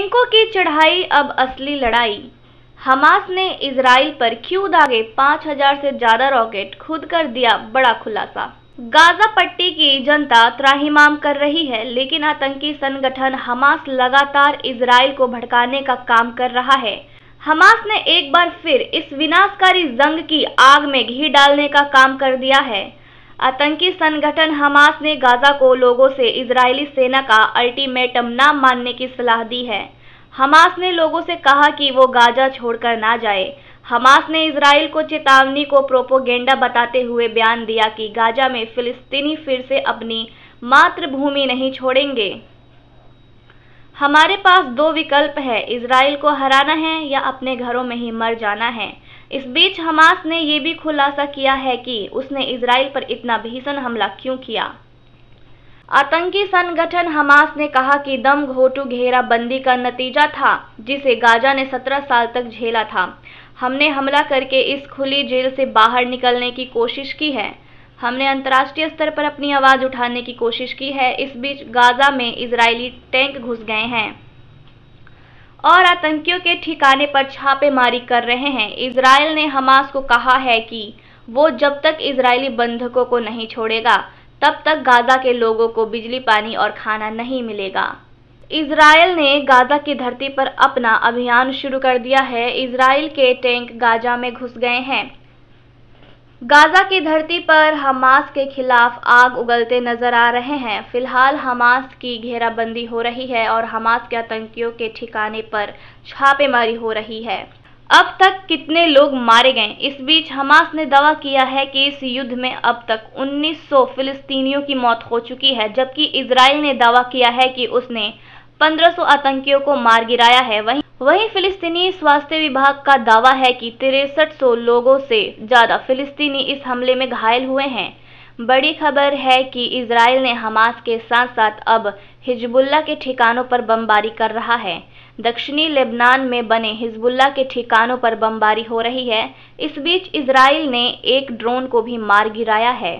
टैंकों की चढ़ाई अब असली लड़ाई। हमास ने इजराइल पर क्यों दागे 5000 से ज्यादा रॉकेट, खुद कर दिया बड़ा खुलासा। गाजा पट्टी की जनता त्राहिमाम कर रही है, लेकिन आतंकी संगठन हमास लगातार इजराइल को भड़काने का काम कर रहा है। हमास ने एक बार फिर इस विनाशकारी जंग की आग में घी डालने का काम कर दिया है। आतंकी संगठन हमास ने गाजा को लोगों से इजरायली सेना का अल्टीमेटम ना मानने की सलाह दी है। हमास ने लोगों से कहा कि वो गाजा छोड़कर ना जाए। हमास ने इजराइल को चेतावनी को प्रोपोगेंडा बताते हुए बयान दिया कि गाजा में फिलिस्तीनी फिर से अपनी मातृभूमि नहीं छोड़ेंगे। हमारे पास दो विकल्प है, इजराइल को हराना है या अपने घरों में ही मर जाना है। इस बीच हमास ने ये भी खुलासा किया है कि उसने इजराइल पर इतना भीषण हमला क्यों किया। आतंकी संगठन हमास ने कहा कि दम घोंटू घेराबंदी का नतीजा था, जिसे गाजा ने 17 साल तक झेला था। हमने हमला करके इस खुली जेल से बाहर निकलने की कोशिश की है। हमने अंतर्राष्ट्रीय स्तर पर अपनी आवाज उठाने की कोशिश की है। इस बीच गाजा में इजरायली टैंक घुस गए हैं और आतंकियों के ठिकाने पर छापेमारी कर रहे हैं। इजराइल ने हमास को कहा है कि वो जब तक इजरायली बंधकों को नहीं छोड़ेगा, तब तक गाजा के लोगों को बिजली, पानी और खाना नहीं मिलेगा। इजराइल ने गाजा की धरती पर अपना अभियान शुरू कर दिया है। इजराइल के टैंक गाजा में घुस गए हैं। गाजा की धरती पर हमास के खिलाफ आग उगलते नजर आ रहे हैं। फिलहाल हमास की घेराबंदी हो रही है और हमास के आतंकियों के ठिकाने पर छापेमारी हो रही है। अब तक कितने लोग मारे गए? इस बीच हमास ने दावा किया है कि इस युद्ध में अब तक 1900 फिलिस्तीनियों की मौत हो चुकी है, जबकि इजराइल ने दावा किया है कि उसने 1500 आतंकियों को मार गिराया है। वहीं फिलिस्तीनी स्वास्थ्य विभाग का दावा है कि 6300 लोगों से ज्यादा फिलिस्तीनी इस हमले में घायल हुए हैं। बड़ी खबर है कि इजराइल ने हमास के साथ साथ अब हिजबुल्लाह के ठिकानों पर बमबारी कर रहा है। दक्षिणी लेबनान में बने हिजबुल्लाह के ठिकानों पर बमबारी हो रही है। इस बीच इजराइल ने एक ड्रोन को भी मार गिराया है।